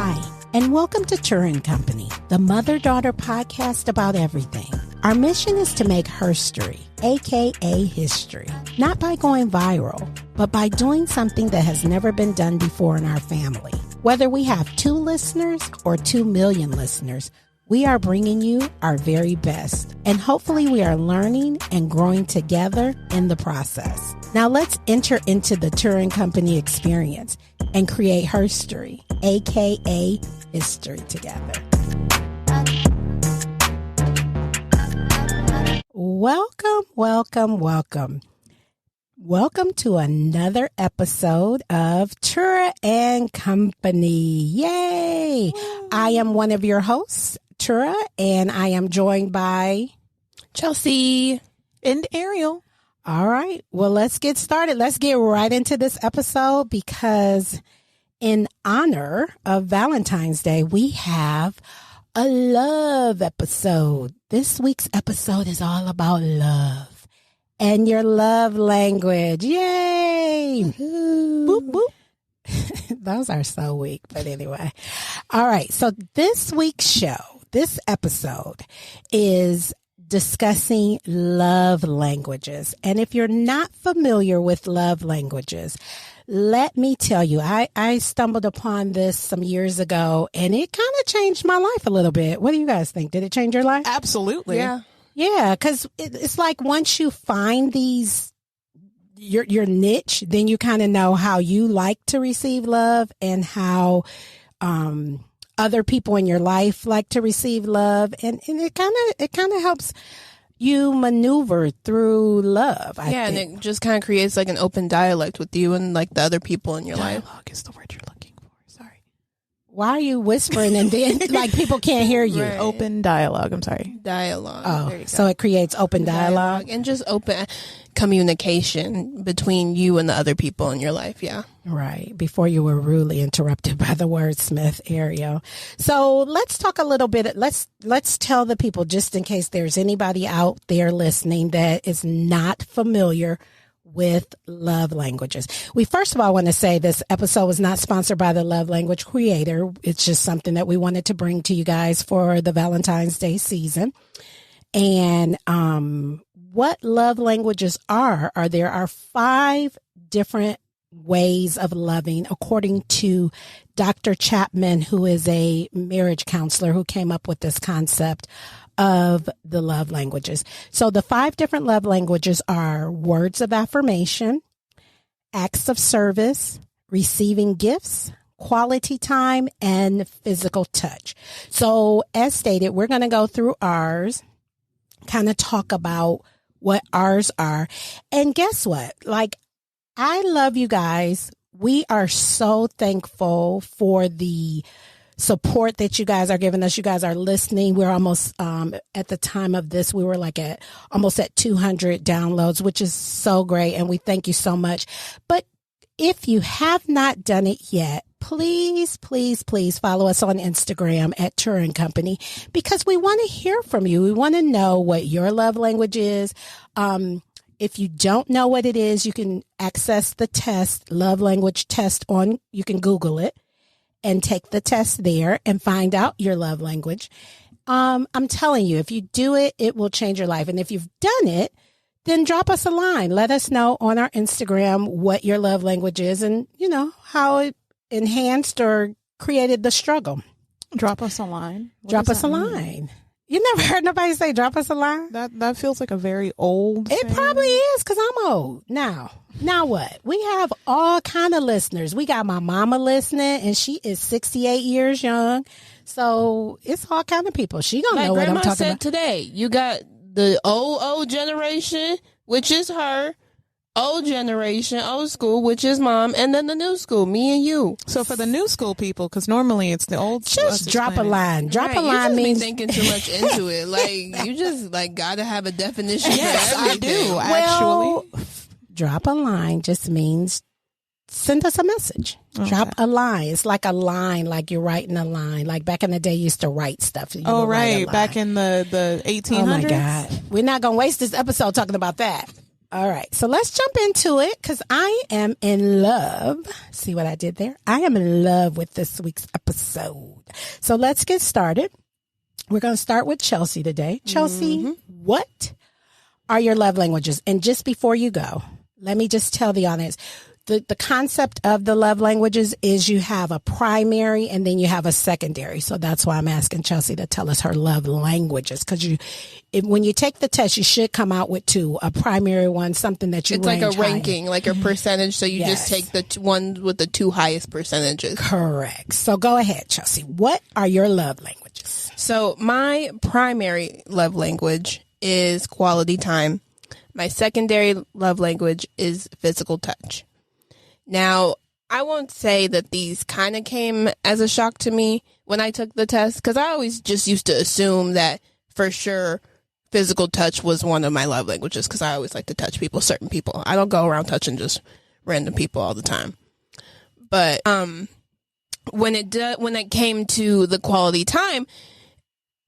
Hi, and welcome to Turin Company, the mother-daughter podcast about everything. Our mission is to make herstory, aka history, not by going viral, but by doing something that has never been done before in our family. Whether we have 2 listeners or 2 million listeners, we are bringing you our very best, and hopefully we are learning and growing together in the process. Now let's enter into the Turin Company experience and create herstory, aka history, together. Welcome, welcome, welcome. Welcome to another episode of Tura and Company. Yay! I am one of your hosts, Tura, and I am joined by Chelsea and Ariel. All right. Well, let's get started. Let's get right into this episode because in honor of Valentine's Day, we have a love episode. This week's episode is all about love and your love language. Yay! Boop, boop. Those are so weak, but anyway. All right. So this week's show, this episode is discussing love languages. And if you're not familiar with love languages, let me tell you, I stumbled upon this some years ago and it kind of changed my life a little bit. What do you guys think? Did it change your life? Absolutely. Yeah. Yeah. Cause it's like once you find these, your niche, then you kind of know how you like to receive love and how, other people in your life like to receive love, and it kind of helps you maneuver through love. I think. And it just kind of creates like an open dialect with you and like the other people in your life. Dialogue is the word you're looking for. Sorry. Why are you whispering and then like people can't hear you? Right. Open dialogue. I'm sorry. Dialogue. Oh, so it creates open dialogue and just open communication between you and the other people in your life. Yeah. Right. Before you were rudely interrupted by the wordsmith, Ariel. So let's talk a little bit. Let's tell the people, just in case there's anybody out there listening that is not familiar with love languages. We first of all want to say this episode was not sponsored by the Love Language Creator. It's just something that we wanted to bring to you guys for the Valentine's Day season. And what love languages are there are 5 different ways of loving, according to Dr. Chapman, who is a marriage counselor who came up with this concept of the love languages. So the 5 different love languages are words of affirmation, acts of service, receiving gifts, quality time, and physical touch. So as stated, we're going to go through ours, kind of talk about what ours are. And guess what? Like, I love you guys. We are so thankful for the support that you guys are giving us. You guys are listening. We're almost, at the time of this, we were like almost at 200 downloads, which is so great. And we thank you so much. But if you have not done it yet, please, please, please follow us on Instagram at Turin Company, because we want to hear from you. We want to know what your love language is. If you don't know what it is, you can access the test, love language test you can Google it and take the test there and find out your love language. I'm telling you, if you do it, it will change your life. And if you've done it, then drop us a line. Let us know on our Instagram what your love language is and, how it enhanced or created the struggle. Drop us a line. Drop us a line. You never heard nobody say drop us a line? That feels like a very old It thing. probably is, because I'm old. Now what? We have all kind of listeners. We got my mama listening, and she is 68 years young. So it's all kind of people. She don't know what I'm talking about. Today, you got the old generation, which is her. Old generation, old school, which is mom, and then the new school, me and you. So for the new school people, because normally it's the old school. Just drop a line. Drop a line means thinking too much into it. Like, you just gotta have a definition. Yes, for I everything. do. Actually, drop a line just means send us a message. Okay. Drop a line. It's like a line, like you're writing a line. Like back in the day, you used to write stuff. You would write a line. Back in the 1800s. Oh my God, we're not gonna waste this episode talking about that. All right. So let's jump into it because I am in love. See what I did there? I am in love with this week's episode. So let's get started. We're going to start with Chelsea today. Chelsea, what are your love languages? And just before you go, let me just tell the audience, the concept of the love languages is you have a primary and then you have a secondary. So that's why I'm asking Chelsea to tell us her love languages. Because when you take the test, you should come out with two, a primary one, something that you It's like a range high. ranking, like a percentage. So you just take the one with the two highest percentages. Correct. So go ahead, Chelsea. What are your love languages? So my primary love language is quality time. My secondary love language is physical touch. Now, I won't say that these kind of came as a shock to me when I took the test, because I always just used to assume that for sure physical touch was one of my love languages, because I always like to touch people, certain people. I don't go around touching just random people all the time. But when it came to the quality time,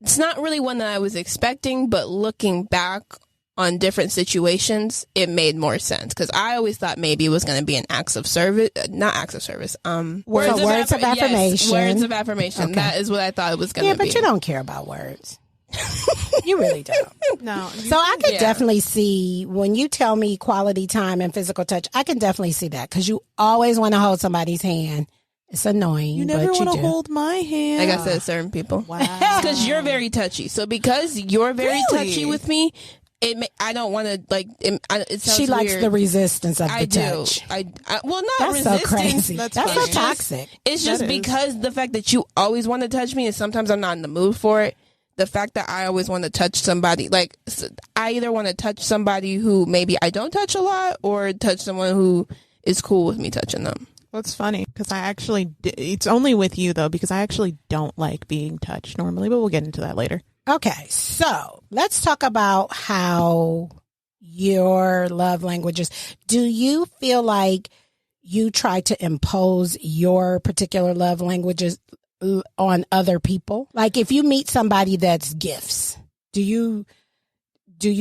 it's not really one that I was expecting, but looking back on different situations, it made more sense, because I always thought maybe it was going to be an acts of service, not acts of service. Words of affirmation. Yes, words of affirmation. Okay. That is what I thought it was going to be. Yeah, but you don't care about words. You really don't. No. So I could definitely see when you tell me quality time and physical touch, I can definitely see that, because you always want to hold somebody's hand. It's annoying. You never but want to do. hold my hand. Like I said, certain people. Wow. Because you're very touchy. So because you're very Really? touchy with me, I don't want to, like, it sounds She likes weird. the resistance of I the do. touch. Well, not That's so resistance. crazy. That's That's so funny. toxic. It's just That is. because the fact that you always want to touch me, and sometimes I'm not in the mood for it. The fact that I always want to touch somebody, like, I either want to touch somebody who maybe I don't touch a lot, or touch someone who is cool with me touching them. That's funny, because I actually, it's only with you though, because I actually don't like being touched normally, but we'll get into that later. Okay, so let's talk about how your love languages. Do you feel like you try to impose your particular love languages on other people? Like if you meet somebody that's gifts, do you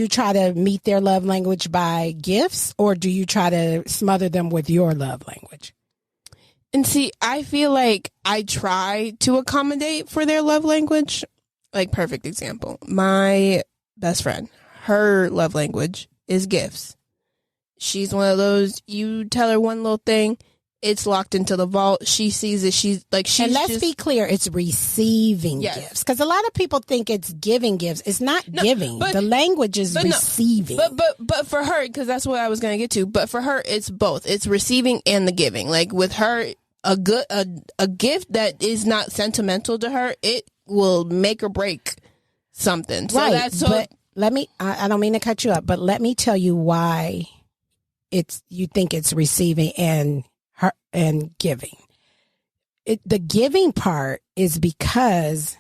try to meet their love language by gifts, or do you try to smother them with your love language? And see, I feel like I try to accommodate for their love language. Like, perfect example. My best friend, her love language is gifts. She's one of those, you tell her one little thing, it's locked into the vault. She sees it. She's and let's be clear, it's receiving gifts. Because a lot of people think it's giving gifts. It's not giving. The language is receiving. But for her, because that's what I was going to get to, but for her, it's both. It's receiving and the giving. Like with her, a gift that is not sentimental to her, it will make or break something. So right. that's but let me, I don't mean to cut you up, but let me tell you why you think it's receiving and giving. The giving part is because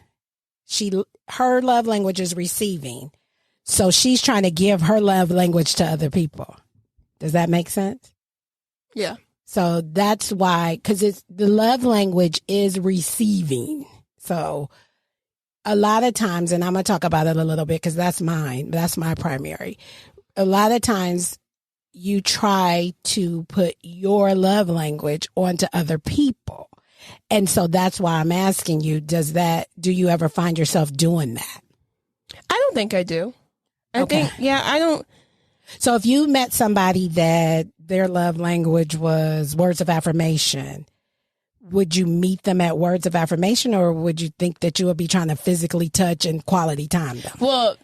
her love language is receiving. So she's trying to give her love language to other people. Does that make sense? Yeah. So that's why, because the love language is receiving. So a lot of times, and I'm going to talk about it a little bit because that's mine. That's my primary. A lot of times you try to put your love language onto other people. And so that's why I'm asking you, do you ever find yourself doing that? I don't think I do. I don't. So if you met somebody that their love language was words of affirmation, would you meet them at words of affirmation, or would you think that you would be trying to physically touch and quality time them? Well,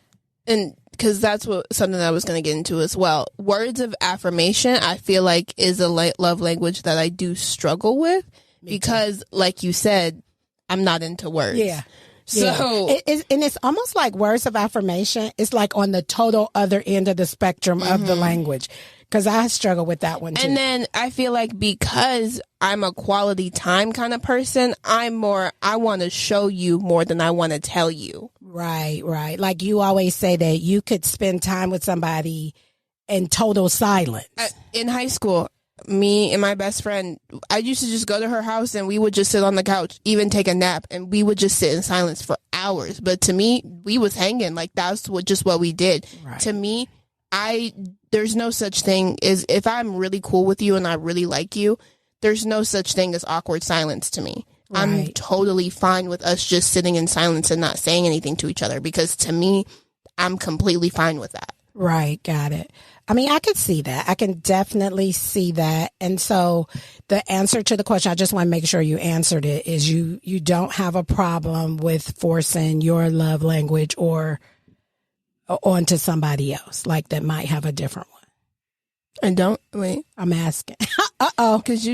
and because that's something that I was going to get into as well. Words of affirmation, I feel like, is a love language that I do struggle with because, like you said, I'm not into words. Yeah. So, and it's almost like words of affirmation. It's like on the total other end of the spectrum of the language, because I struggle with that one too. And then I feel like because I'm a quality time kind of person, I want to show you more than I want to tell you. Right. Like you always say that you could spend time with somebody in total silence. In high school, me and my best friend, I used to just go to her house and we would just sit on the couch, even take a nap, and we would just sit in silence for hours. But to me, we was hanging. Like that's what we did. Right. To me, there's no such thing as, if I'm really cool with you and I really like you, there's no such thing as awkward silence to me. Right. I'm totally fine with us just sitting in silence and not saying anything to each other, because to me, I'm completely fine with that. Right. Got it. I mean, I could see that. I can definitely see that. And so the answer to the question, I just want to make sure you answered it, is you don't have a problem with forcing your love language or onto somebody else, like that might have a different one. And don't wait. I'm asking. Because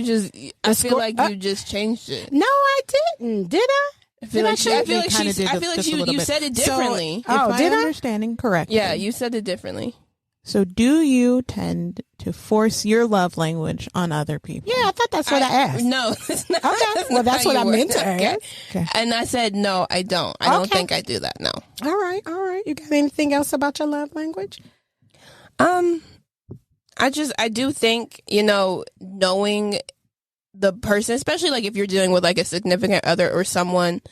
I feel like you just changed it. No, I didn't. Did I? I feel like you said it differently. So, if my understanding correctly. Yeah, you said it differently. So do you tend to force your love language on other people? Yeah, I thought that's what I asked. No, it's not. Okay, well, that's what I meant to ask. Okay. And I said, no, I don't. I don't think I do that, no. All right. You got anything else about your love language? I do think, knowing the person, especially like if you're dealing with like a significant other or someone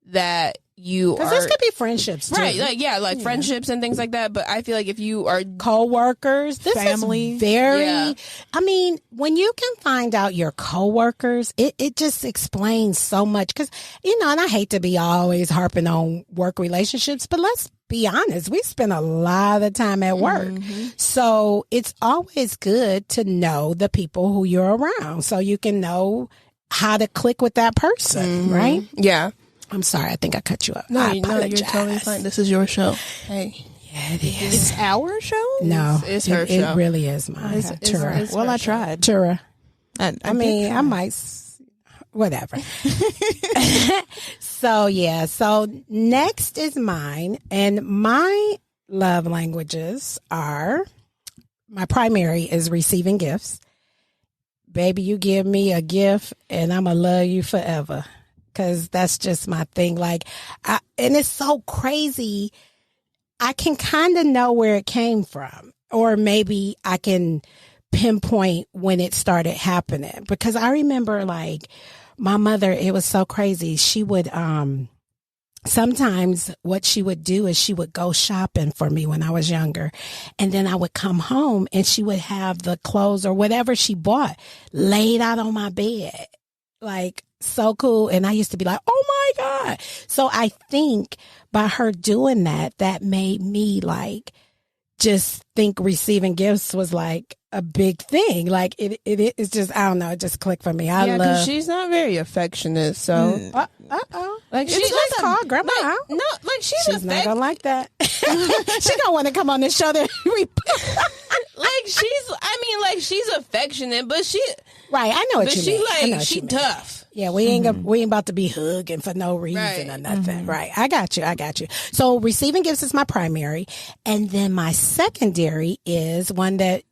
that you are, because this could be friendships too. Right, like friendships and things like that. But I feel like if you are co-workers, this family, is very I mean, when you can find out your co-workers, it just explains so much. Because and I hate to be always harping on work relationships, but let's be honest, we spend a lot of time at work. So it's always good to know the people who you're around, so you can know how to click with that person, right? Yeah. I'm sorry, I think I cut you up. No, you're totally fine. This is your show. Hey. Yeah, it is. It's our show? No. It's her show. It really is mine. Tura. Well, I tried. Tura. I might, whatever. So next is mine. And my love languages are, my primary is receiving gifts. Baby, you give me a gift and I'm going to love you forever. Because that's just my thing. And it's so crazy. I can kind of know where it came from. Or maybe I can pinpoint when it started happening. Because I remember, my mother, it was so crazy. She would, sometimes what she would do is she would go shopping for me when I was younger. And then I would come home and she would have the clothes or whatever she bought laid out on my bed. So cool. And I used to be like, oh my God. So I think by her doing that made me just think receiving gifts was a big thing. It's just, I don't know. It just clicked for me. Because she's not very affectionate. So, let's call grandma out. No, she's not gonna like that. She gonna want to come on the show that she's affectionate, but right. I know what you mean. She tough. Yeah, we ain't about to be hugging for no reason or nothing. Right. I got you. So receiving gifts is my primary. And then my secondary is one that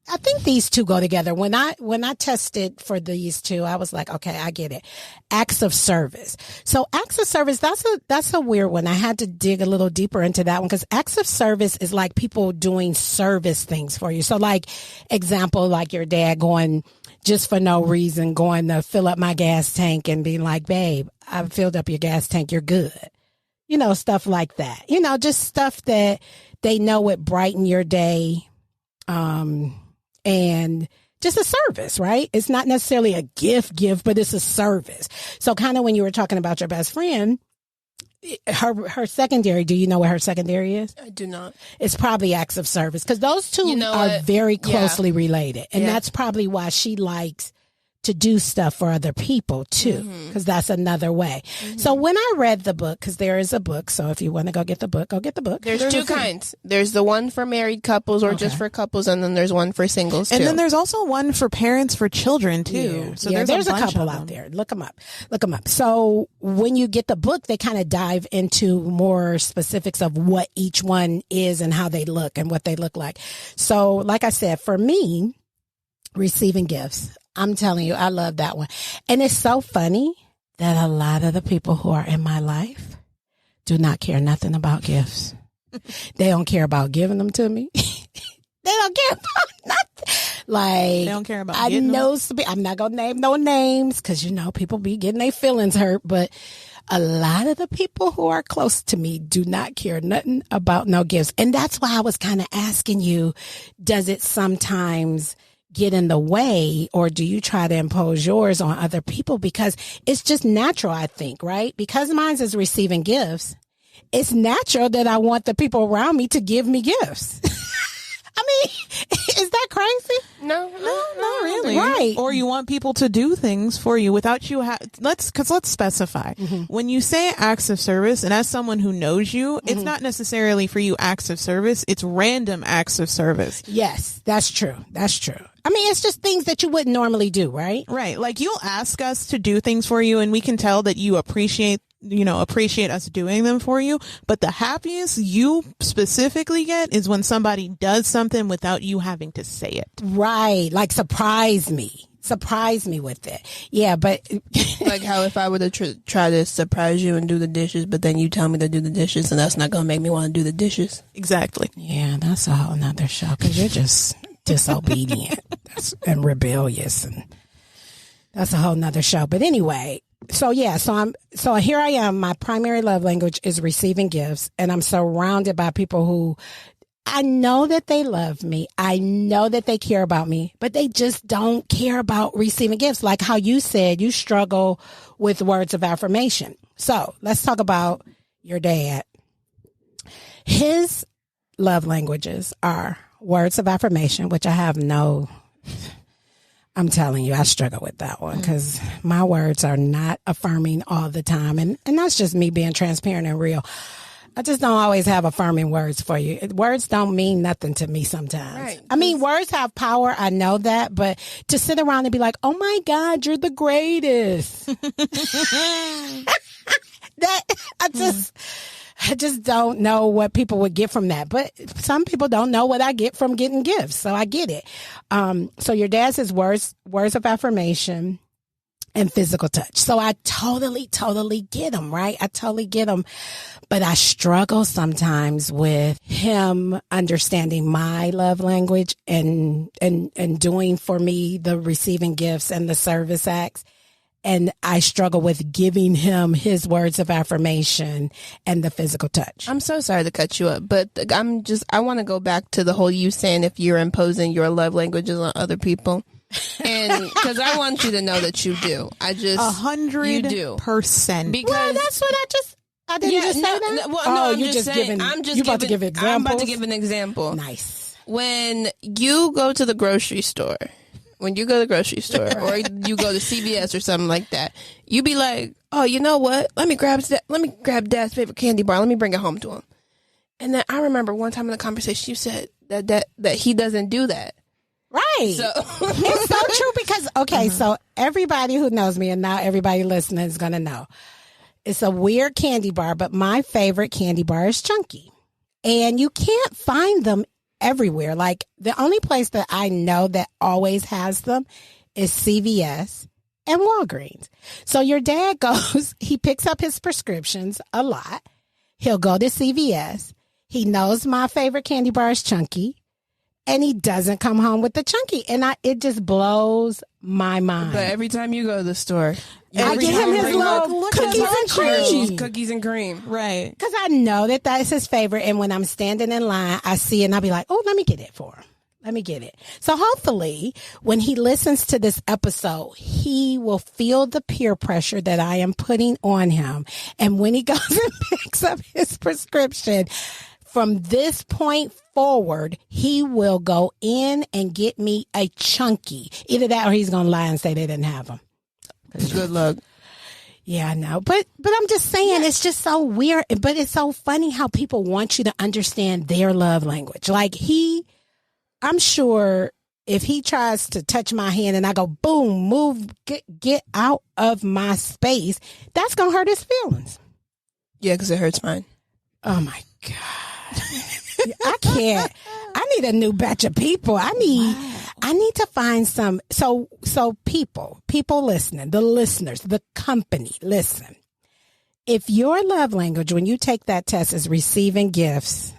I think these two go together. When I tested for these two, I was like, okay, I get it. Acts of service. So acts of service, that's a weird one. I had to dig a little deeper into that one, because acts of service is like people doing service things for you. So example, your dad going just for no reason, going to fill up my gas tank and being like, babe, I've filled up your gas tank. You're good. Stuff like that. Just stuff that they know would brighten your day. And just a service, right? It's not necessarily a gift, but it's a service. So kind of when you were talking about your best friend, her secondary, do you know what her secondary is? I do not. It's probably acts of service, because those two are very closely related. And that's probably why she likes to do stuff for other people too, because that's another way. So when I read the book, because there is a book, so if you want to go get the book, go get the book. There's two kinds. There's the one for married couples or just for couples, and then there's one for singles too. And then there's also one for parents for children too. Yeah. So there's a couple out there. Look them up. So when you get the book, they kind of dive into more specifics of what each one is and how they look and what they look like. So like I said, for me, receiving gifts, I'm telling you, I love that one. And it's so funny that a lot of the people who are in my life do not care nothing about gifts. They don't care about giving them to me. They don't care about nothing. They don't care about I'm not going to name no names, because, people be getting their feelings hurt. But a lot of the people who are close to me do not care nothing about no gifts. And that's why I was kind of asking you, does it sometimes get in the way, or do you try to impose yours on other people? Because it's just natural, I think, right? Because mine is receiving gifts. It's natural that I want the people around me to give me gifts. I mean, is that crazy? No, not really. Right. Or you want people to do things for you without you let's specify. When you say acts of service, and as someone who knows you, it's not necessarily for you acts of service. It's random acts of service. Yes, that's true. That's true. I mean, it's just things that you wouldn't normally do, right? Right. Like you'll ask us to do things for you and we can tell that you appreciate us doing them for you. But the happiest you specifically get is when somebody does something without you having to say it. Right. Like surprise me with it. Yeah. But like how if I were to try to surprise you and do the dishes, but then you tell me to do the dishes and that's not going to make me want to do the dishes. Exactly. Yeah. That's a whole nother show because you're just disobedient and rebellious, and that's a whole nother show. But anyway, so here I am. My primary love language is receiving gifts, and I'm surrounded by people who I know that they love me. I know that they care about me, but they just don't care about receiving gifts. Like how you said, you struggle with words of affirmation. So let's talk about your dad. His love languages are words of affirmation, which I have I'm telling you, I struggle with that one because my words are not affirming all the time. And that's just me being transparent and real. I just don't always have affirming words for you. Words don't mean nothing to me sometimes. Right. I mean, words have power. I know that. But to sit around and be like, oh, my God, you're the greatest. I just don't know what people would get from that. But some people don't know what I get from getting gifts. So I get it. So your dad says words of affirmation and physical touch. So I totally get them, right? I totally get them. But I struggle sometimes with him understanding my love language and doing for me the receiving gifts and the service acts. And I struggle with giving him his words of affirmation and the physical touch. I'm so sorry to cut you up, but I want to go back to the whole you saying if you're imposing your love languages on other people. And because I want you to know that you do. 100%. Because well, that's what I didn't just say that? I'm just saying. You about to give examples? I'm about to give an example. Nice. When you go to the grocery store, or you go to CVS or something like that, you be like, oh, you know what? Let me grab Dad's favorite candy bar. Let me bring it home to him. And then I remember one time in the conversation you said that he doesn't do that. Right. So it's so true because, so everybody who knows me and now everybody listening is going to know. It's a weird candy bar, but my favorite candy bar is Chunky. And you can't find them everywhere. Like the only place that I know that always has them is CVS and Walgreens. So your dad goes, he picks up his prescriptions a lot. He'll go to CVS. He knows my favorite candy bar is Chunky. And he doesn't come home with the Chunky. And it just blows my mind. But every time you go to the store, I get him his little cookies and cream. Right. Because I know that is his favorite. And when I'm standing in line, I see it and I'll be like, oh, let me get it for him. Let me get it. So hopefully when he listens to this episode, he will feel the peer pressure that I am putting on him. And when he goes and picks up his prescription, from this point forward, he will go in and get me a Chunky. Either that or he's going to lie and say they didn't have them. Good luck. Yeah, I know. But I'm just saying, it's just so weird. But it's so funny how people want you to understand their love language. Like I'm sure if he tries to touch my hand and I go, boom, move, get out of my space, that's going to hurt his feelings. Yeah, because it hurts mine. Oh, my God. I can't. I need a new batch of people. I need to find some. So people listening, the listeners, the company, listen. If your love language, when you take that test, is receiving gifts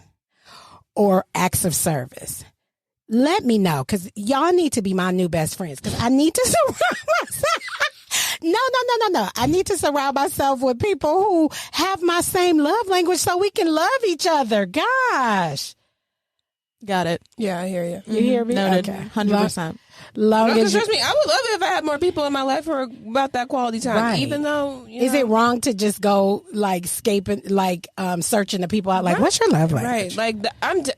or acts of service, let me know because y'all need to be my new best friends because I need to surround myself. No. I need to surround myself with people who have my same love language so we can love each other. Gosh. Got it. Yeah, I hear you. You hear me? Noted. Okay. 100%. Long No, as trust me, I would love it if I had more people in my life who are about that quality time. Right. Even though, Is it wrong to just go like scaping, like searching the people out? Like, what's your love language? Right, like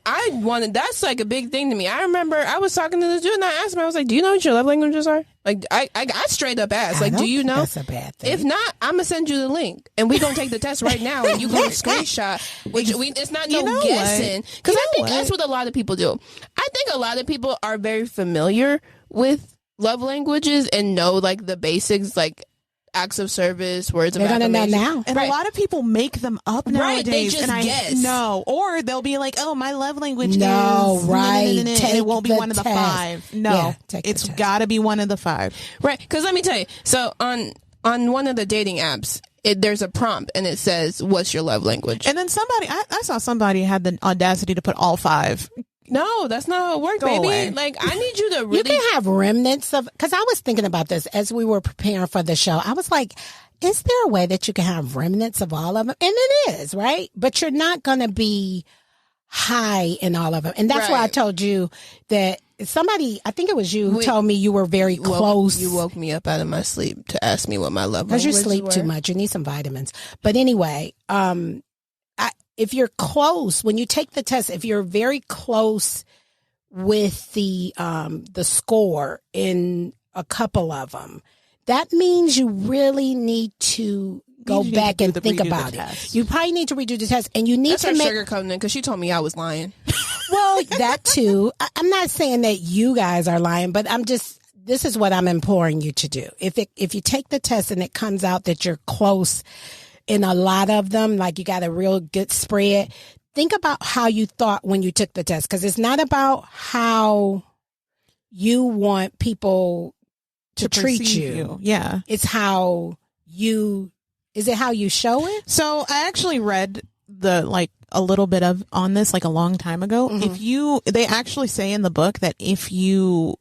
I wanted. That's like a big thing to me. I remember I was talking to this dude and I asked him. I was like, "Do you know what your love languages are?" Like, I straight up asked, I like, don't "Do you think know?" that's a bad thing. If not, I'm gonna send you the link, and we gonna take the test right now, and you gonna screenshot. Which it's not no know guessing, what? because You I know think that's what a lot of people do. I think a lot of people are very familiar with love languages and know like the basics, like acts of service, words of They're gonna know affirmation. now. And a lot of people make them up nowadays. they just and guess. No, or they'll be like, "Oh, my love language No, is right. and Take it won't be the one of the test. 5. No, Yeah, take the it's test. got to be one of the 5. Right, because let me tell you. So on one of the dating apps, there's a prompt and it says, "What's your love language?" And then somebody, I saw somebody had the audacity to put all 5. No, that's not how it works, Go baby. away. Like, I need you to You really. can have remnants of, because I was thinking about this as we were preparing for the show. I was like, is there a way that you can have remnants of all of them? And it is, right? But you're not going to be high in all of them. And that's why I Right. told you that somebody, I think it was you, who Wait. told me you were very close. You woke me up out of my sleep to ask me what my love Because language you sleep too much. You need some vitamins. But anyway, if you're close, when you take the test, if you're very close with the score in a couple of them, that means you really need to go You need back to and think redo the about it. test. You probably need to redo the test, and you need That's to her make sugarcoating it because she told me I was lying. well that too. I'm not saying that you guys are lying, but this is what I'm imploring you to do. If you take the test and it comes out that you're close in a lot of them, like you got a real good spread, think about how you thought when you took the test, because it's not about how you want people to treat perceive you. Yeah. It's how you, is it how you show it? So I actually read a little bit of on this like a long time ago. Mhm. They actually say in the book that if you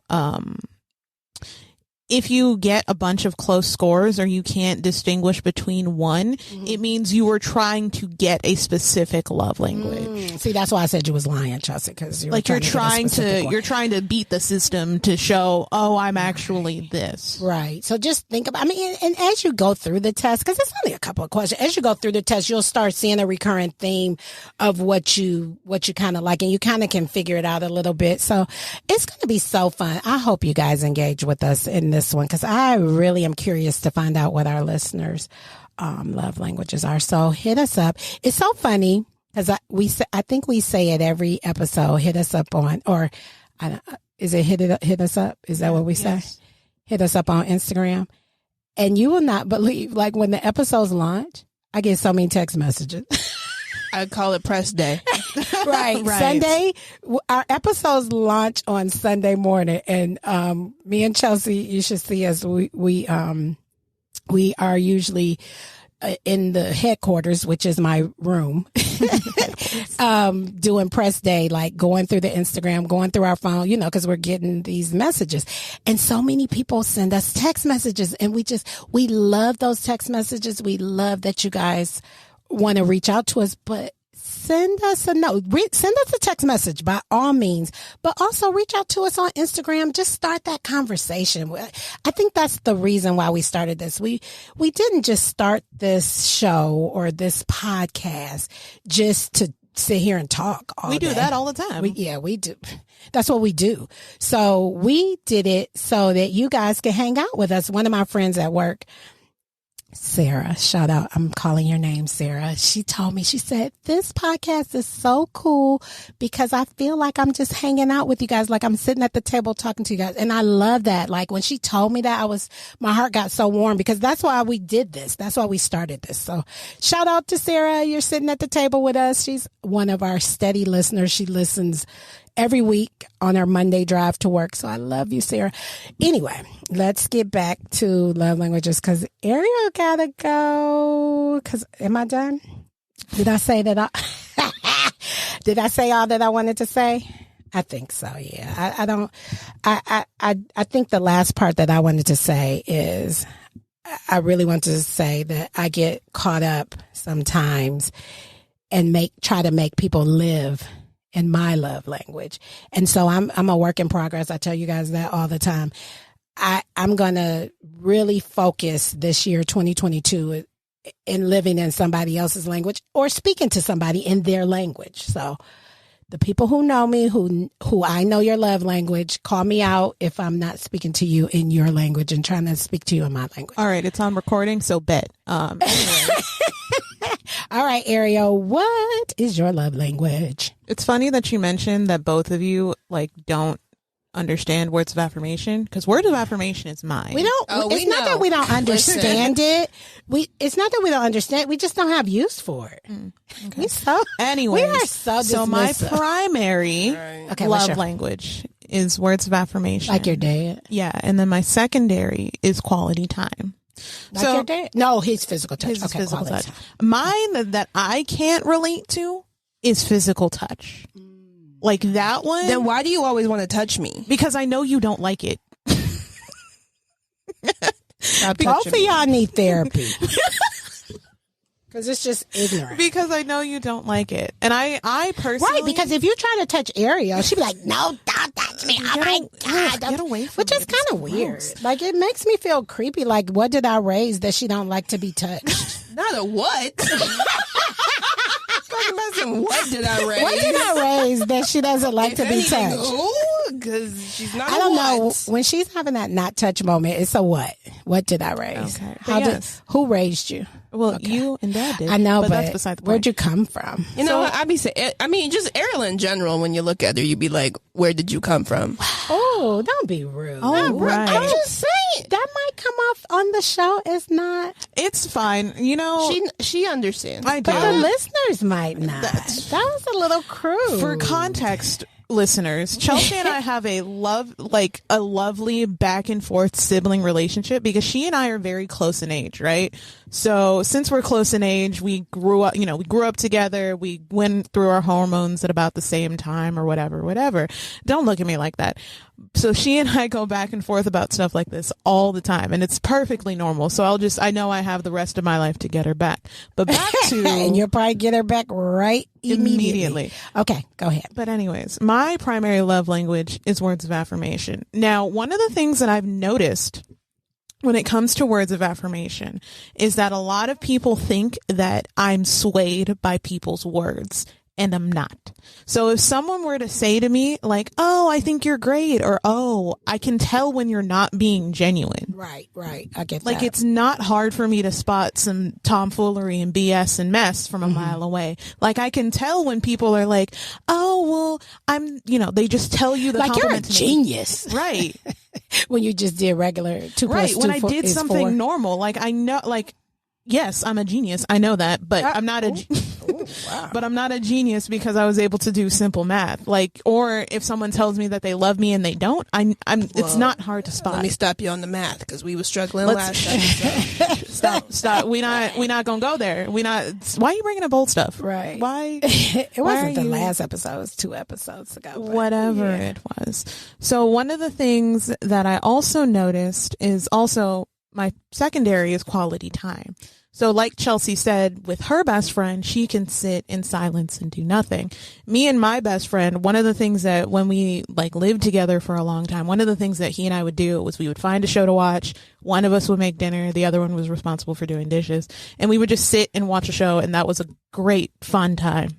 get a bunch of close scores or you can't distinguish between one, it means you were trying to get a specific love language. See, that's why I said you was lying, Chelsea, because you're Like you're trying you're trying to beat the system to show, oh, I'm actually this. Right. So just think about, and as you go through the test, because it's only a couple of questions, as you go through the test, you'll start seeing a recurrent theme of what you kind of like, and you kind of can figure it out a little bit. So it's going to be so fun. I hope you guys engage with us in this one, because I really am curious to find out what our listeners' love languages are. So hit us up. It's so funny because I think we say it every episode. Hit us up on, or is it hit us up? Is that what we say? Yes. Hit us up on Instagram. And you will not believe, like when the episodes launch, I get so many text messages. I call it press day. Right. Right. Sunday, our episodes launch on Sunday morning, and me and Chelsea, you should see us. We are usually in the headquarters, which is my room, doing press day, like going through the Instagram, going through our phone, because we're getting these messages. And so many people send us text messages, and we love those text messages. We love that you guys want to reach out to us, but send us a note. Send us a text message by all means, but also reach out to us on Instagram. Just start that conversation. I think that's the reason why we started this. We didn't just start this show or this podcast just to sit here and talk all We do day. that all the time. We do. That's what we do. So we did it so that you guys can hang out with us. One of my friends at work, Sarah, shout out. I'm calling your name, Sarah. She told me, she said, this podcast is so cool because I feel like I'm just hanging out with you guys. Like I'm sitting at the table talking to you guys. And I love that. Like when she told me that, my heart got so warm because that's why we did this. That's why we started this. So shout out to Sarah. You're sitting at the table with us. She's one of our steady listeners. She listens every week on our Monday drive to work. So I love you, Sarah. Anyway, let's get back to love languages because Ariel gotta go. Am I done? Did I say that? Did I say all that I wanted to say? I think so. Yeah. I think the last part that I wanted to say is I really want to say that I get caught up sometimes and try to make people live in my love language. And so I'm a work in progress. I tell you guys that all the time. I'm going to really focus this year, 2022, in living in somebody else's language or speaking to somebody in their language. So the people who know me, who I know your love language, call me out if I'm not speaking to you in your language and trying to speak to you in my language. All right, it's on recording, so bet. Anyway. All right, Ariel, what is your love language? It's funny that you mentioned that both of you don't understand words of affirmation, because words of affirmation is mine. We don't. It's not that we don't understand it. It's not that we don't understand. We just don't have use for it. Okay. Anyway, we are so my primary love sure. language is words of affirmation. Like your dad? Yeah, and then my secondary is quality time. Like your dad? No, his physical touch. His physical touch. Mine that I can't relate to is physical touch. Like that one. Then why do you always want to touch me? Because I know you don't like it. Both of y'all need therapy. Because it's just ignorant. Because I know you don't like it. And I personally... Right, because if you try to touch Ariel, she'd be like, no, don't touch me. Oh my God. Get away from Which me. is kind of weird. Like, it makes me feel creepy. Like, what did I raise that she don't like to be touched? Not a what? What did I raise? What did I raise that she doesn't like to be touched? Because she's not. I don't know. When she's having that not touch moment, it's a what? What did I raise? Okay. Who raised you? Well, you and Dad did. I know, but that's beside the point. Where'd you come from? You know what? I'd be saying, I mean, just Ariel in general, when you look at her, you'd be like, where did you come from? Oh, don't be rude. Oh, right. I'm just saying. That might come off on the show as not. It's fine. You know. She understands. I do. But the listeners might not. That was a little crude. For context, listeners, Chelsea and I have a lovely back and forth sibling relationship because she and I are very close in age, right? So since we're close in age, we grew up together. We went through our hormones at about the same time or whatever. Don't look at me like that. So she and I go back and forth about stuff like this all the time, and it's perfectly normal. So I know I have the rest of my life to get her back. But back to... And you'll probably get her back right immediately. Okay, go ahead. But anyways, my primary love language is words of affirmation. Now, one of the things that I've noticed when it comes to words of affirmation is that a lot of people think that I'm swayed by people's words. And I'm not. So if someone were to say to me like, oh, I think you're great, or, oh, I can tell when you're not being genuine. Right. I get like, that. it's not hard for me to spot some tomfoolery and BS and mess from a mile away. Like, I can tell when people are like, oh, well, they just tell you the like you're a compliment to me. genius. Right. When you just did regular 2 plus 2 when I did is something 4. normal, like I know, like, yes, I'm a genius. I know that, but I'm not wow. But I'm not a genius because I was able to do simple math. Like, or if someone tells me that they love me and they don't, it's not hard to spot. Let me stop you on the math because we were struggling last episode. Stop. We not gonna go there. Why are you bringing up old stuff? Right. Why? It wasn't the last episode. It was 2 episodes ago. Whatever it was. So one of the things that I also noticed is also my secondary is quality time. So like Chelsea said, with her best friend, she can sit in silence and do nothing. Me and my best friend, one of the things that when we lived together for a long time, one of the things that he and I would do was we would find a show to watch. One of us would make dinner. The other one was responsible for doing dishes. And we would just sit and watch a show. And that was a great, fun time.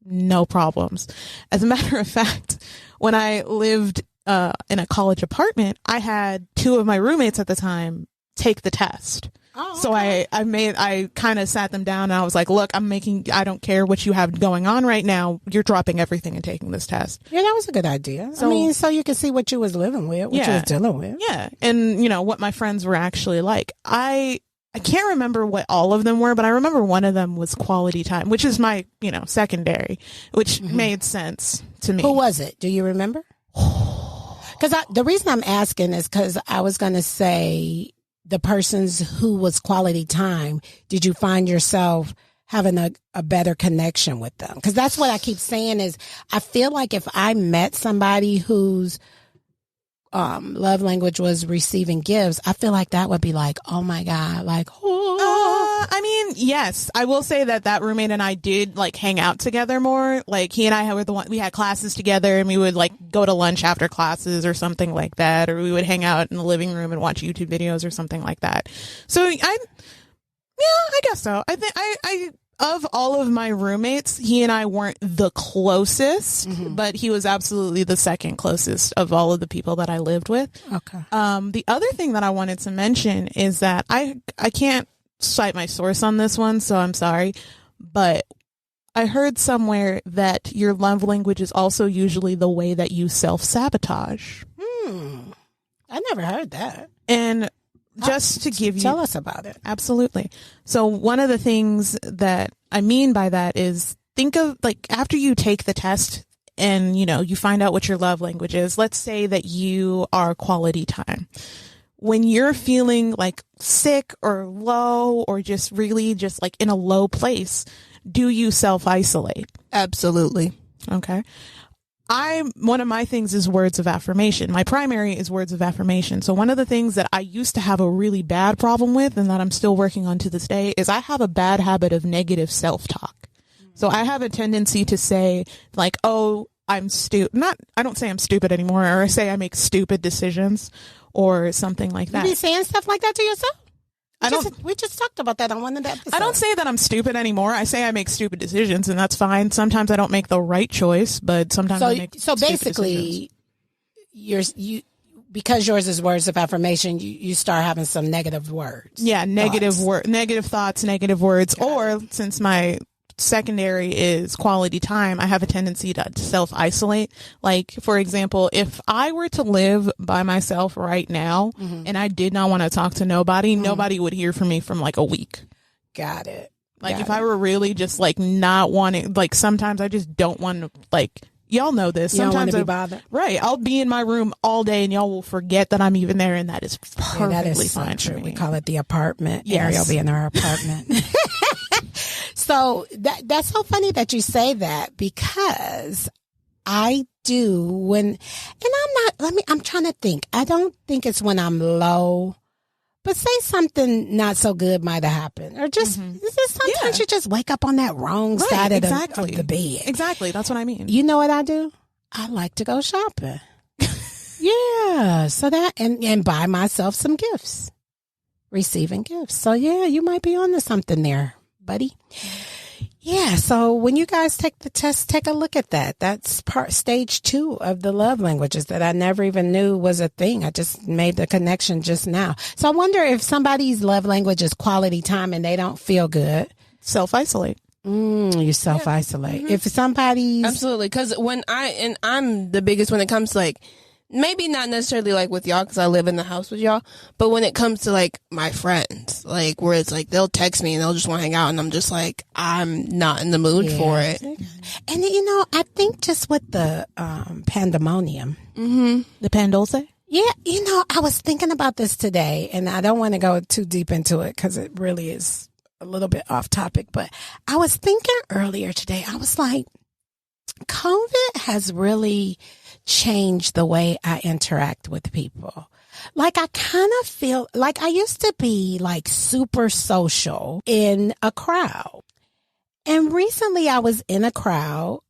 No problems. As a matter of fact, when I lived in a college apartment, I had 2 of my roommates at the time take the test. Oh, okay. So I kind of sat them down and I was like, look, I don't care what you have going on right now. You're dropping everything and taking this test. Yeah, that was a good idea. So you could see what you was living with, what you was dealing with. Yeah. And what my friends were actually like. I can't remember what all of them were, but I remember one of them was quality time, which is my, secondary, which made sense to me. Who was it? Do you remember? Because the reason I'm asking is because I was going to say, the persons who was quality time, did you find yourself having a better connection with them? Because that's what I keep saying is I feel like if I met somebody who's love language was receiving gifts, I feel like that would be like, oh my God, like, I mean, yes, I will say that roommate and I did like hang out together more. Like he and I were we had classes together and we would like go to lunch after classes or something like that. Or we would hang out in the living room and watch YouTube videos or something like that. So I guess so. I think I of all of my roommates, he and I weren't the closest, but he was absolutely the second closest of all of the people that I lived with. Okay. The other thing that I wanted to mention is that I can't cite my source on this one, so I'm sorry, but I heard somewhere that your love language is also usually the way that you self-sabotage. I never heard that. And just to give you... Tell us about it. Absolutely. So one of the things that I mean by that is think of like after you take the test and, you know, you find out what your love language is. Let's say that you are quality time. When you're feeling like sick or low or just really just like in a low place, do you self-isolate? Absolutely. Okay. One of my things is words of affirmation. My primary is words of affirmation. So one of the things that I used to have a really bad problem with and that I'm still working on to this day is I have a bad habit of negative self-talk. So I have a tendency to say like, oh, I'm stupid. I don't say I'm stupid anymore, or I say I make stupid decisions or something like that. You be saying stuff like that to yourself? We just talked about that on one of the episodes. I don't say that I'm stupid anymore. I say I make stupid decisions, and that's fine. Sometimes I don't make the right choice, but sometimes I make so stupid basically, you because yours is words of affirmation, you start having some negative words. Yeah, negative thoughts, negative words, or since my secondary is quality time, I have a tendency to self-isolate. Like, for example, if I were to live by myself right now and I did not want to talk to nobody, nobody would hear from me from like a week. Got it. Like if I were really just like not wanting, like sometimes I just don't want to, like, y'all know this. You don't want Sometimes to be bothered. Right. I'll be in my room all day and y'all will forget that I'm even there, and that is perfectly that is fine so for true. me. We call it the apartment. Yes. Ariel be in her apartment. So that's so funny that you say that, because I do I'm trying to think. I don't think it's when I'm low, but say something not so good might have happened, or just sometimes you just wake up on that wrong side of the bed. Exactly. That's what I mean. You know what I do? I like to go shopping. Yeah. So that, and buy myself some gifts, receiving gifts. So yeah, you might be onto something there, buddy. Yeah. So when you guys take the test, take a look at that. That's stage 2 of the love languages that I never even knew was a thing. I just made the connection just now. So I wonder if somebody's love language is quality time and they don't feel good. Self-isolate. You self-isolate. If somebody's... Absolutely. Because I'm the biggest when it comes to like, maybe not necessarily like with y'all because I live in the house with y'all, but when it comes to like my friends, like where it's like they'll text me and they'll just want to hang out and I'm just like, I'm not in the mood for it. And you know, I think just with the pandemonium, the Pandolce. Yeah, you know, I was thinking about this today, and I don't want to go too deep into it because it really is a little bit off topic, but I was thinking earlier today, I was like, COVID has really changed the way I interact with people. Like, I kind of feel like I used to be like super social in a crowd. And recently I was in a crowd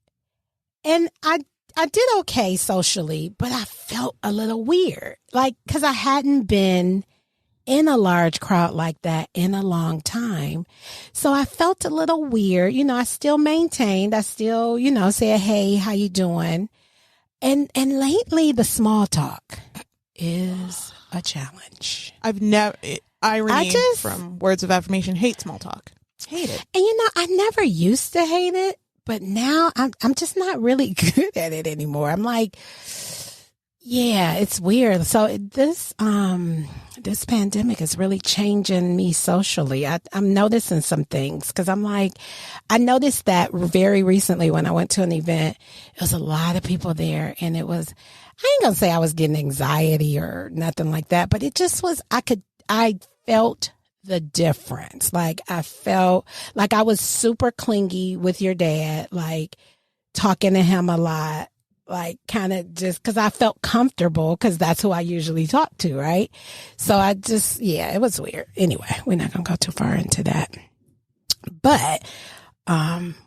and I did okay socially, but I felt a little weird. Like, cause I hadn't been in a large crowd like that in a long time. So I felt a little weird. You know, I still maintained, I still, you know, said, hey, how you doing? And lately the small talk is a challenge. Irony from words of affirmation, hate small talk. Hate it. And you know, I never used to hate it, but now I'm just not really good at it anymore. I'm like, yeah, it's weird. So this pandemic is really changing me socially. I'm noticing some things because I'm like, I noticed that very recently when I went to an event, it was a lot of people there, and it was, I ain't gonna say I was getting anxiety or nothing like that, but it just was, I felt the difference. Like, I felt like I was super clingy with your dad, like talking to him a lot. like kind of just because I felt comfortable because that's who I usually talk to, right? So I just, yeah, it was weird. Anyway, we're not going to go too far into that. But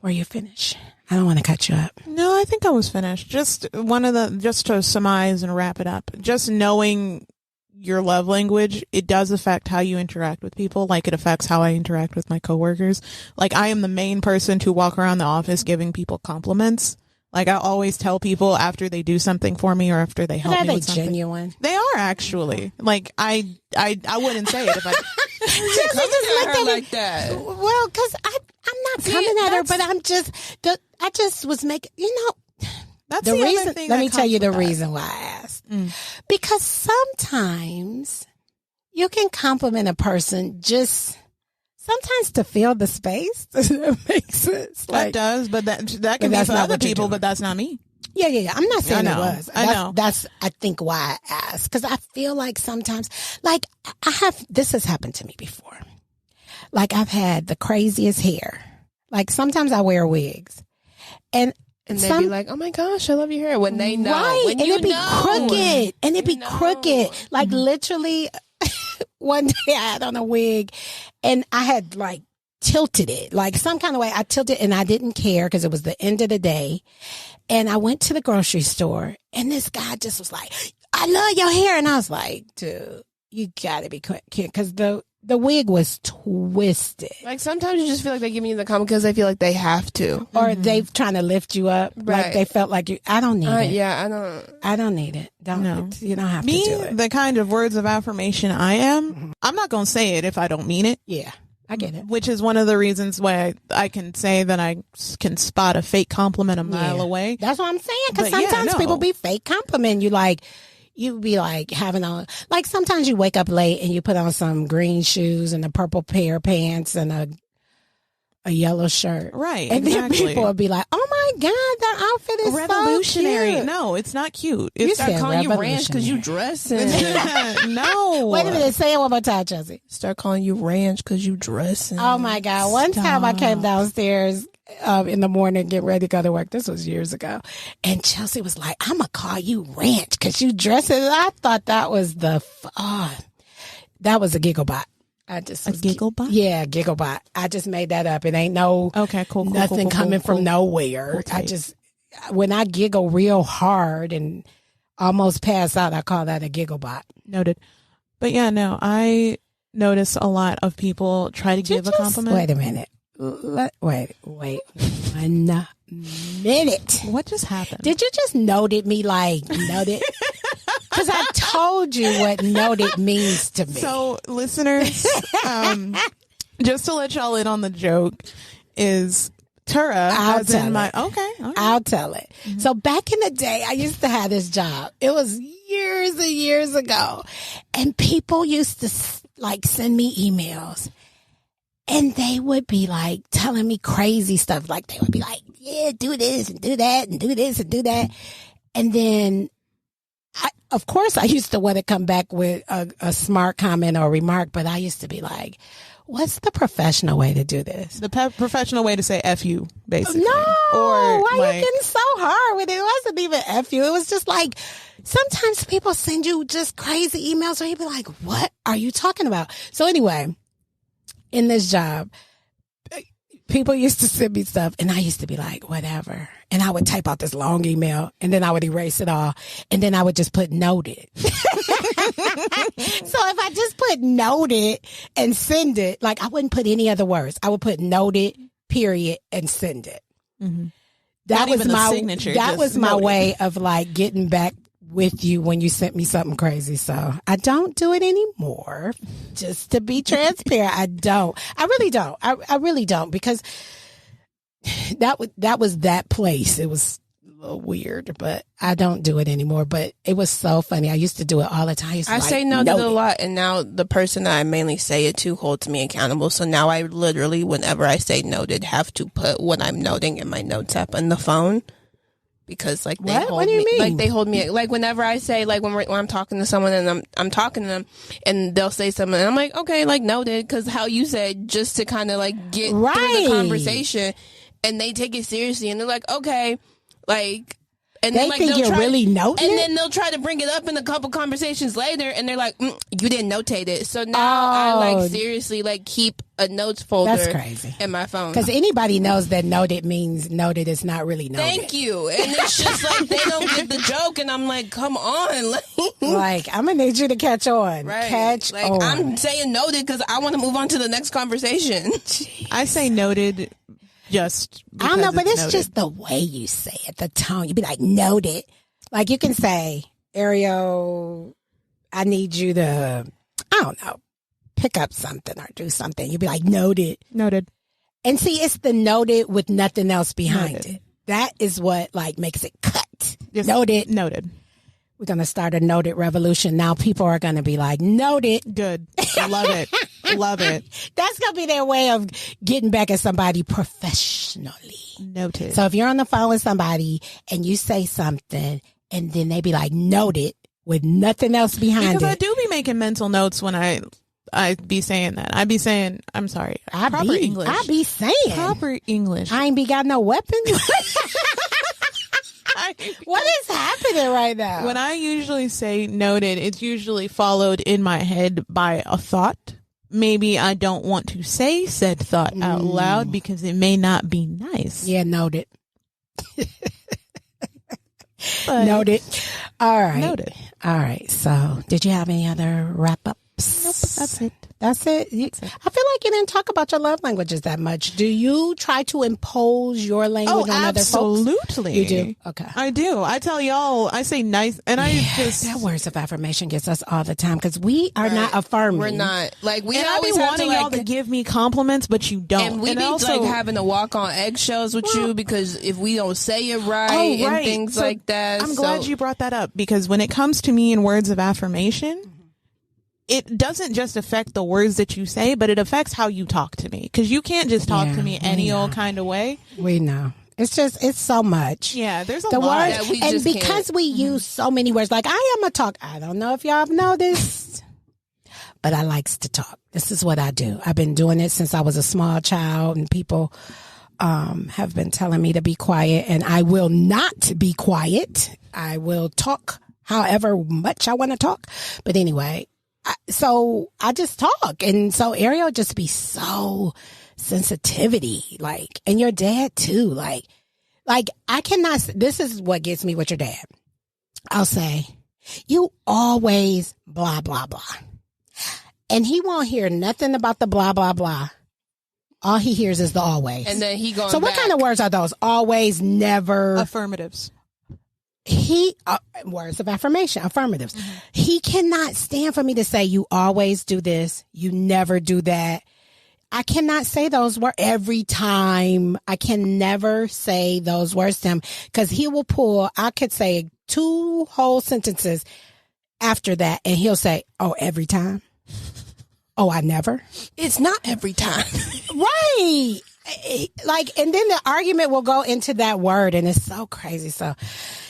were you finished? I don't want to cut you up. No, I think I was finished. Just to surmise and wrap it up, just knowing your love language, it does affect how you interact with people. Like it affects how I interact with my coworkers. Like I am the main person to walk around the office giving people compliments. Like I always tell people after they do something for me or after they help me with something. Are they genuine? They are actually. Like I wouldn't say it if I just looked at her like that. Well, because I'm not coming at her, but I just was making, that's the reason. other thing Let that me tell you the comes with reason why I asked. Because sometimes you can compliment a person just sometimes to fill the space. Does that make sense? that does, but that can be for other people, but that's not me. Yeah. I'm not saying it was. I know. That's, I think, why I asked. Because I feel like sometimes, like, this has happened to me before. Like, I've had the craziest hair. Like, sometimes I wear wigs. And they'd be like, oh my gosh, I love your hair. When they know. Right. When and it'd be crooked. And it'd be crooked. Like, literally, one day I had on a wig and I had, like, tilted it. Like, some kind of way I tilted and I didn't care because it was the end of the day. And I went to the grocery store and this guy just was like, I love your hair. And I was like, dude, you gotta be quick because the wig was twisted. Like sometimes you just feel like they're giving you the comment because they feel like they have to. Or they're trying to lift you up. Right. Like they felt like I don't need it. Yeah, I don't need it. You don't have to do it. The kind of words of affirmation I am, I'm not going to say it if I don't mean it. Yeah. I get it. Which is one of the reasons why I can say that I can spot a fake compliment a mile away. That's what I'm saying. Because sometimes people be fake compliment you. Like, you be like having on, like sometimes you wake up late and you put on some green shoes and a purple pair of pants and a yellow shirt. Right. And then people will be like, oh my God, that outfit is revolutionary. So cute. No, it's not cute. You start calling you ranch because you dressing. No. Wait a minute. Say it one more time, Chelsea. Start calling you ranch because you dressing. Oh my God. One time I came downstairs in the morning, get ready to go to work. This was years ago. And Chelsea was like, I'm going to call you ranch because you dressing. And I thought that was that was a Gigglebot. I just Gigglebot? Yeah, Gigglebot. I just made that up. It ain't nothing coming from nowhere. I just, when I giggle real hard and almost pass out, I call that a Gigglebot. Noted. But yeah, no, I notice a lot of people try to give a compliment. Wait a minute. Wait 1 minute. What just happened? Did you just noted me like noted? Because I told you what noted means to me. So, listeners, just to let y'all in on the joke, is Tura. I'll tell it. Mm-hmm. So back in the day, I used to have this job. It was years and years ago, and people used to like send me emails. And they would be like telling me crazy stuff. Like they would be like, yeah, do this and do that and do this and do that. And then, of course, I used to want to come back with a smart comment or remark, but I used to be like, what's the professional way to do this? The professional way to say F you, basically. No, why are you getting so hard with it? It wasn't even F you. It was just like, sometimes people send you just crazy emails where you'd be like, what are you talking about? So anyway, in this job, people used to send me stuff and I used to be like, whatever. And I would type out this long email and then I would erase it all. And then I would just put noted. So if I just put noted and send it, like I wouldn't put any other words. I would put noted, period, and send it. Mm-hmm. That Not was my signature. That was my noted. way of like getting back with you when you sent me something crazy. So I don't do it anymore. Just to be transparent, I don't. I really don't. I really don't, because that was that place. It was a little weird, but I don't do it anymore. But it was so funny. I used to do it all the time. I say no to it a lot, and now the person that I mainly say it to holds me accountable. So now I literally, whenever I say noted, have to put what I'm noting in my notes app on the phone. Because like they hold what do you mean? Like they hold me, like whenever I say, like when I'm talking to someone and I'm talking to them and they'll say something and I'm like, okay, like noted, because how you said, just to kind of like get through the conversation, and they take it seriously and they're like, okay, like, And They then, like, think they'll you're try, really noting and it? then they'll try to bring it up in a couple conversations later, and they're like, "You didn't notate it." So now I like seriously like keep a notes folder. That's crazy. In my phone Because anybody knows that noted means noted is not really noted. Thank you. And it's just like they don't get the joke, and I'm like, come on, Like, I'm gonna need you to catch on. right? Catch like on. I'm saying noted because I want to move on to the next conversation. I say noted just I don't know, because but it's noted. just the way you say it, the tone. You'd be like, noted. Like, you can say, Ariel, I need you to, I don't know, pick up something or do something. You'd be like, noted. Noted. And see, it's the noted with nothing else behind Noted. it. That is what, like, makes it cut. Just Noted. Noted. We're going to start a noted revolution. Now people are going to be like, noted. Good. Love it. Love it. That's going to be their way of getting back at somebody professionally. Noted. So if you're on the phone with somebody and you say something and then they be like, noted with nothing else behind because I it. do be making mental notes when I be saying that. I be saying, I'm sorry. Proper English. I be saying. Proper English. I ain't be got no weapons. What is happening right now? When I usually say noted, it's usually followed in my head by a thought. Maybe I don't want to say said thought out loud because it may not be nice. Yeah, noted. But Noted. All right. Noted. All right. So, did you have any other wrap ups? Nope, that's it. That's it. I feel like you didn't talk about your love languages that much. Do you try to impose your language on other folks? Absolutely. You do? Okay. I do. I tell y'all, I say nice, and I just That words of affirmation gets us all the time because we are not affirming. We're not like we and I be always have wanting to, y'all like, to give me compliments, but you don't. and we and be also, like having to walk on eggshells with you because if we don't say it right, Oh, right. and things So like that. I'm glad you brought that up because when it comes to me in words of affirmation, it doesn't just affect the words that you say, but it affects how you talk to me. Because you can't just talk to me any old kind of way. We know. It's just, it's so much. Yeah, there's a The lot. words, that we and just because we use so many words, like I am a talk. I don't know if y'all have noticed, but I likes to talk. This is what I do. I've been doing it since I was a small child, and people have been telling me to be quiet, and I will not be quiet. I will talk however much I want to talk. But anyway, so I just talk, and so Ariel just be so sensitivity, like, and your dad too, like I cannot. This is what gets me with your dad. I'll say, you always blah blah blah, and he won't hear nothing about the blah blah blah. All he hears is the always. and then he going. So what kind of words are those? Always, never. Affirmatives. He words of affirmation, affirmatives. He cannot stand for me to say, you always do this, you never do that. I cannot say those words every time. I can never say those words to him because he will pull. I could say 2 whole sentences after that, and he'll say, oh, every time. Oh, I never. It's not every time. Right. Like, and then the argument will go into that word, and it's so crazy. So,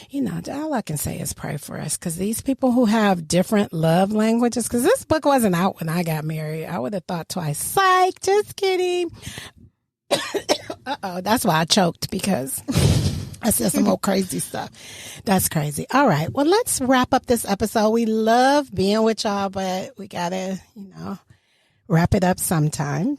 you know, all I can say is pray for us, because these people who have different love languages, because this book wasn't out when I got married, I would have thought twice. Psych, just kidding. Uh-oh, that's why I choked, because I said some more crazy stuff. That's crazy. All right, well, let's wrap up this episode. We love being with y'all, but we gotta, wrap it up sometime.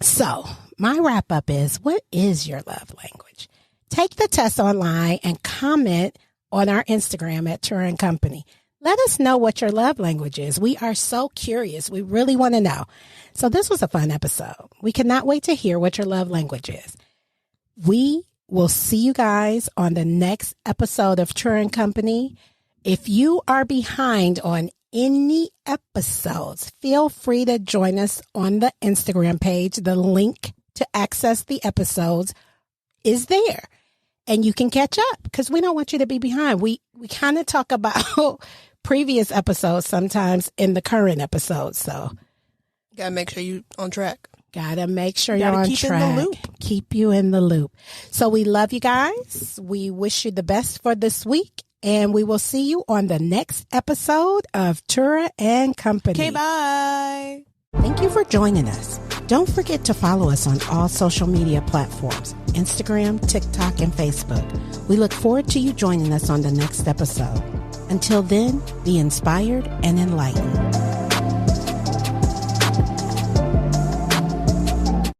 So my wrap up is, what is your love language? Take the test online and comment on our Instagram at Turin Company. Let us know what your love language is. We are so curious. We really want to know. So this was a fun episode. We cannot wait to hear what your love language is. We will see you guys on the next episode of Turin Company. If you are behind on any episodes, feel free to join us on the Instagram page. The link to access the episodes is there, and you can catch up, because we don't want you to be behind. We kind of talk about previous episodes sometimes in the current episodes. So Gotta make sure you on track. gotta make sure you're on keep track. in the loop. Keep you in the loop. So we love you guys. We wish you the best for this week, and we will see you on the next episode of Tura and Company. Okay, bye. Thank you for joining us. Don't forget to follow us on all social media platforms, Instagram, TikTok, and Facebook. We look forward to you joining us on the next episode. Until then, be inspired and enlightened.